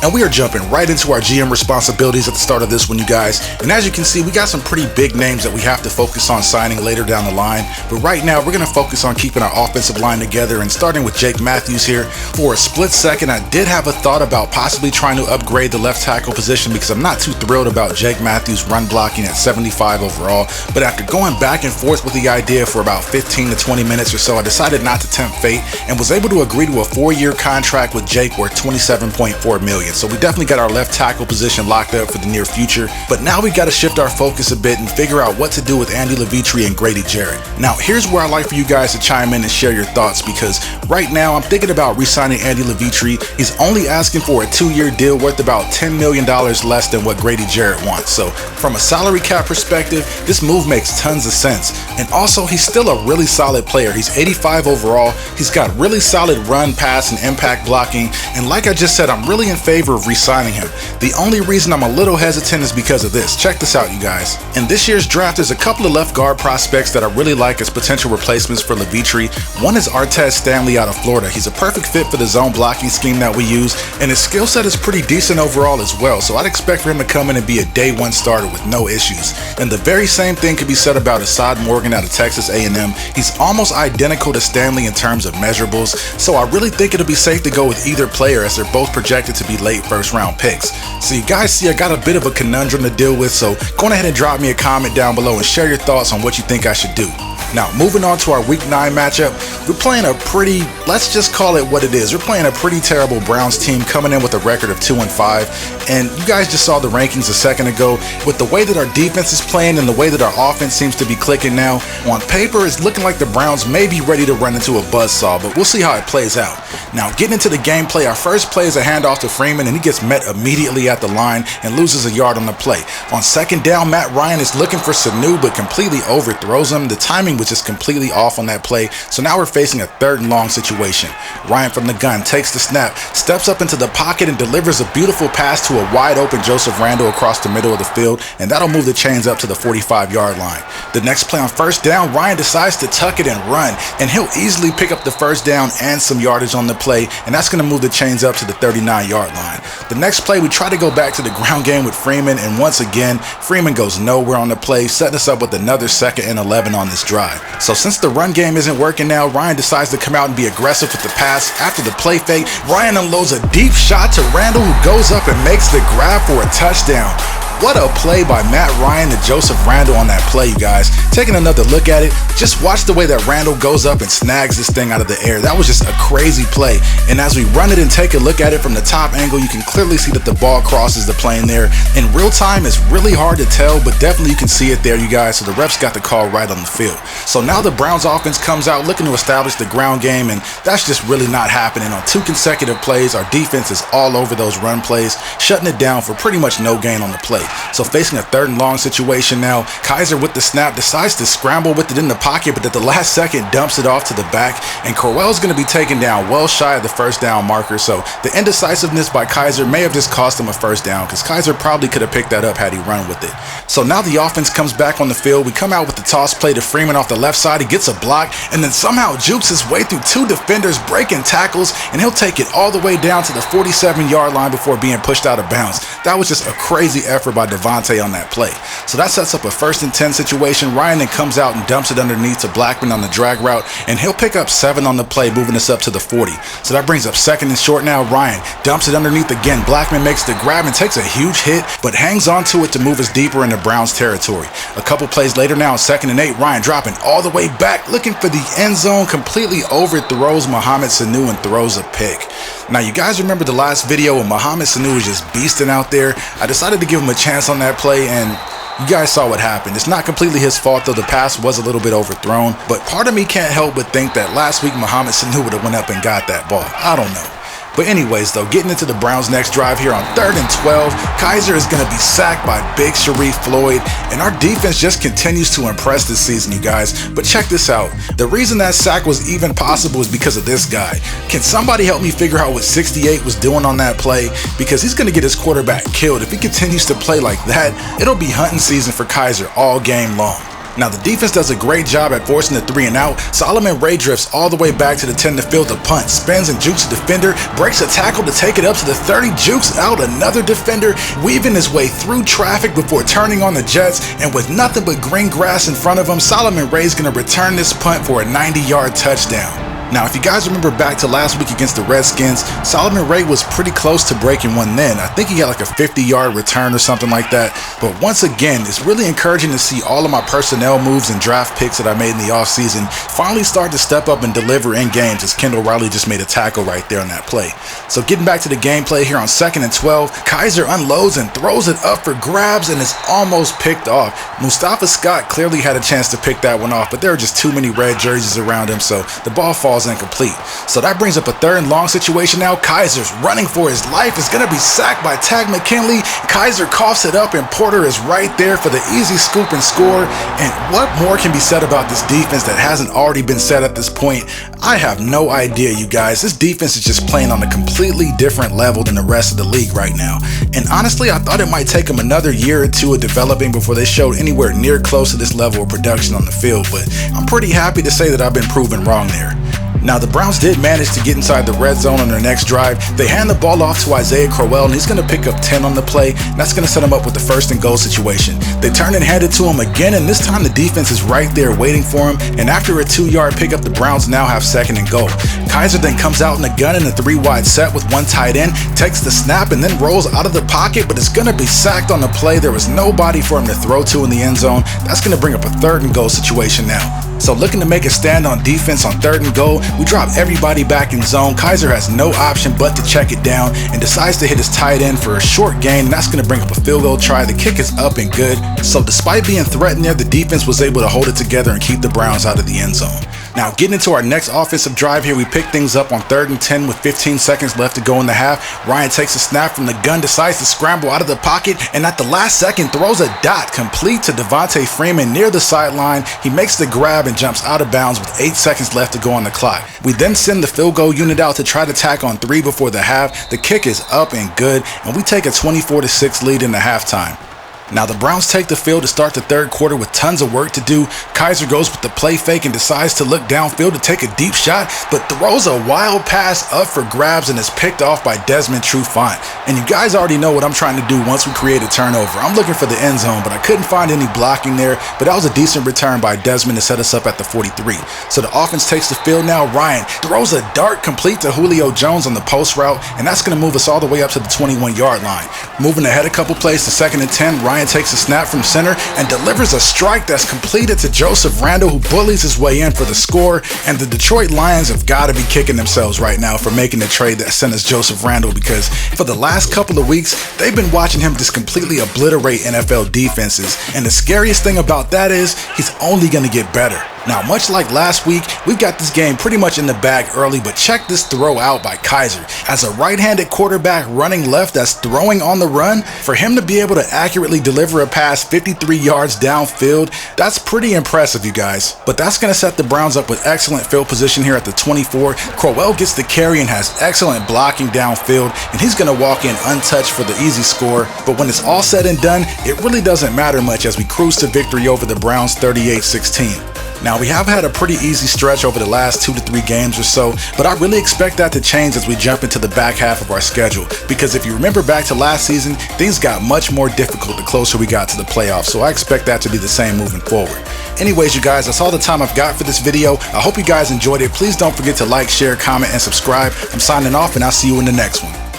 And we are jumping right into our GM responsibilities at the start of this one, you guys. And as you can see, we got some pretty big names that we have to focus on signing later down the line. But right now, we're going to focus on keeping our offensive line together and starting with Jake Matthews here. For a split second, I did have a thought about possibly trying to upgrade the left tackle position because I'm not too thrilled about Jake Matthews run blocking at 75 overall. But after going back and forth with the idea for about 15 to 20 minutes or so, I decided not to tempt fate and was able to agree to a 4-year contract with Jake worth $27.4 million. So we definitely got our left tackle position locked up for the near future, but now we got to shift our focus a bit and figure out what to do with Andy Levitre and Grady Jarrett. Now here's where I'd like for you guys to chime in and share your thoughts, because right now I'm thinking about re-signing Andy Levitre. He's only asking for a 2-year deal worth about $10 million less than what Grady Jarrett wants. So from a salary cap perspective, this move makes tons of sense. And also, he's still a really solid player. He's 85 overall. He's got really solid run, pass, and impact blocking. And like I just said, I'm really in favor of re-signing him. The only reason I'm a little hesitant is because of this. Check this out, you guys. In this year's draft, there's a couple of left guard prospects that I really like as potential replacements for Levitre. One is Artez Stanley out of Florida. He's a perfect fit for the zone blocking scheme that we use, and his skill set is pretty decent overall as well. So I'd expect for him to come in and be a day one starter with no issues. And the very same thing could be said about Assad Morgan out of Texas A&M. He's almost identical to Stanley in terms of measurables, so I really think it'll be safe to go with either player as they're both projected to be late first round picks. So you guys see I got a bit of a conundrum to deal with, so go ahead and drop me a comment down below and share your thoughts on what you think I should do. Now, moving on to our Week 9 matchup, we're playing a pretty, let's just call it what it is. We're playing a pretty terrible Browns team coming in with a record of 2-5. And you guys just saw the rankings a second ago. With the way that our defense is playing and the way that our offense seems to be clicking now, on paper it's looking like the Browns may be ready to run into a buzzsaw, but we'll see how it plays out. Now, getting into the gameplay, our first play is a handoff to Freeman, and he gets met immediately at the line and loses a yard on the play. On second down, Matt Ryan is looking for Sanu, but completely overthrows him. The timing was just completely off on that play, so now we're facing a 3rd and long situation. Ryan from the gun takes the snap, steps up into the pocket, and delivers a beautiful pass to a wide open Joseph Randle across the middle of the field, and that'll move the chains up to the 45-yard line. The next play on first down, Ryan decides to tuck it and run, and he'll easily pick up the first down and some yardage on the play, and that's going to move the chains up to the 39-yard line. The next play, we try to go back to the ground game with Freeman, and once again, Freeman goes nowhere on the play, setting us up with another 2nd and 11 on this drive. So since the run game isn't working now, Ryan decides to come out and be aggressive with the pass. After the play fake, Ryan unloads a deep shot to Randall, who goes up and makes the grab for a touchdown. What a play by Matt Ryan to Joseph Randle on that play, you guys. Taking another look at it, just watch the way that Randle goes up and snags this thing out of the air. That was just a crazy play. And as we run it and take a look at it from the top angle, you can clearly see that the ball crosses the plane there. In real time, it's really hard to tell, but definitely you can see it there, you guys. So the refs got the call right on the field. So now the Browns offense comes out looking to establish the ground game, and that's just really not happening. On 2 consecutive plays, our defense is all over those run plays, shutting it down for pretty much no gain on the play. So facing a 3rd and long situation now, Kaiser with the snap decides to scramble with it in the pocket, but at the last second dumps it off to the back, and Corwell's going to be taken down well shy of the first down marker. So the indecisiveness by Kaiser may have just cost him a first down, because Kaiser probably could have picked that up had he run with it. So now the offense comes back on the field. We come out with the toss play to Freeman off the left side. He gets a block and then somehow jukes his way through 2 defenders, breaking tackles, and he'll take it all the way down to the 47-yard line before being pushed out of bounds. That was just a crazy effort by Devontae on that play. So that sets up a 1st and 10 situation. Ryan then comes out and dumps it underneath to Blackman on the drag route, and he'll pick up 7 on the play, moving us up to the 40. So that brings up 2nd and short now. Ryan dumps it underneath again. Blackman makes the grab and takes a huge hit, but hangs on to it to move us deeper into Browns territory. A couple plays later now, 2nd and 8, Ryan dropping all the way back, looking for the end zone, completely overthrows Mohamed Sanu and throws a pick. Now, you guys remember the last video when Mohamed Sanu was just beasting out there? I decided to give him a chance on that play, and you guys saw what happened. It's not completely his fault, though the pass was a little bit overthrown, but part of me can't help but think that last week Mohamed Sanu would have went up and got that ball. I don't know. But anyways, though, getting into the Browns' next drive here on 3rd and 12, Kaiser is going to be sacked by Big Sharif Floyd, and our defense just continues to impress this season, you guys. But check this out. The reason that sack was even possible is because of this guy. Can somebody help me figure out what 68 was doing on that play? Because he's going to get his quarterback killed. If he continues to play like that, it'll be hunting season for Kaiser all game long. Now the defense does a great job at forcing the 3 and out. Solomon Ray drifts all the way back to the 10 to field the punt, spins and jukes a defender, breaks a tackle to take it up to the 30, jukes out another defender, weaving his way through traffic before turning on the Jets, and with nothing but green grass in front of him, Solomon Ray's going to return this punt for a 90-yard touchdown. Now, if you guys remember back to last week against the Redskins, Solomon Ray was pretty close to breaking one then. I think he got like a 50-yard return or something like that. But once again, it's really encouraging to see all of my personnel moves and draft picks that I made in the offseason finally start to step up and deliver in games, as Kendall Riley just made a tackle right there on that play. So getting back to the gameplay here on 2nd and 12, Kaiser unloads and throws it up for grabs and is almost picked off. Mustafa Scott clearly had a chance to pick that one off, but there are just too many red jerseys around him, so the ball falls incomplete. So that brings up a 3rd and long situation now. Kaiser's running for his life, is going to be sacked by Tag McKinley. Kaiser coughs it up and Porter is right there for the easy scoop and score. And what more can be said about this defense that hasn't already been said at this point? I have no idea, you guys. This defense is just playing on a completely different level than the rest of the league right now. And honestly, I thought it might take them another year or two of developing before they showed anywhere near close to this level of production on the field, but I'm pretty happy to say that I've been proven wrong there. Now, the Browns did manage to get inside the red zone on their next drive. They hand the ball off to Isaiah Crowell, and he's going to pick up 10 on the play, and that's going to set him up with the 1st and goal situation. They turn and hand it to him again, and this time the defense is right there waiting for him, and after a 2-yard pickup, the Browns now have 2nd and goal. Kaiser then comes out in the gun in a 3-wide set with one tight end, takes the snap, and then rolls out of the pocket, but it's going to be sacked on the play. There was nobody for him to throw to in the end zone. That's going to bring up a 3rd and goal situation now. So looking to make a stand on defense on 3rd and goal, we drop everybody back in zone. Kaiser has no option but to check it down and decides to hit his tight end for a short gain, and that's going to bring up a field goal try. The kick is up and good. So despite being threatened there, the defense was able to hold it together and keep the Browns out of the end zone. Now getting into our next offensive drive here, we pick things up on 3rd and 10 with 15 seconds left to go in the half. Ryan takes a snap from the gun, decides to scramble out of the pocket, and at the last second throws a dot complete to Devontae Freeman near the sideline. He makes the grab and jumps out of bounds with 8 seconds left to go on the clock. We then send the field goal unit out to try to tack on 3 before the half. The kick is up and good, and we take a 24-6 lead in the halftime. Now the Browns take the field to start the 3rd quarter with tons of work to do. Kaiser goes with the play fake and decides to look downfield to take a deep shot, but throws a wild pass up for grabs and is picked off by Desmond Trufant. And you guys already know what I'm trying to do once we create a turnover. I'm looking for the end zone, but I couldn't find any blocking there, but that was a decent return by Desmond to set us up at the 43. So the offense takes the field now. Ryan throws a dart complete to Julio Jones on the post route, and that's going to move us all the way up to the 21-yard line. Moving ahead a couple plays to 2nd and 10, Ryan takes a snap from center and delivers a strike that's completed to Joseph Randle, who bullies his way in for the score. And the Detroit Lions have got to be kicking themselves right now for making the trade that sent us Joseph Randle, because for the last couple of weeks, they've been watching him just completely obliterate NFL defenses. And the scariest thing about that is he's only going to get better. Now, much like last week, we've got this game pretty much in the bag early, but check this throw out by Kaiser. As a right-handed quarterback running left that's throwing on the run, for him to be able to accurately deliver a pass 53 yards downfield, that's pretty impressive, you guys. But that's going to set the Browns up with excellent field position here at the 24. Crowell gets the carry and has excellent blocking downfield, and he's going to walk in untouched for the easy score. But when it's all said and done, it really doesn't matter much as we cruise to victory over the Browns 38-16. Now, we have had a pretty easy stretch over the last 2 to 3 games or so, but I really expect that to change as we jump into the back half of our schedule, because if you remember back to last season, things got much more difficult the closer we got to the playoffs, so I expect that to be the same moving forward. Anyways, you guys, that's all the time I've got for this video. I hope you guys enjoyed it. Please don't forget to like, share, comment, and subscribe. I'm signing off, and I'll see you in the next one.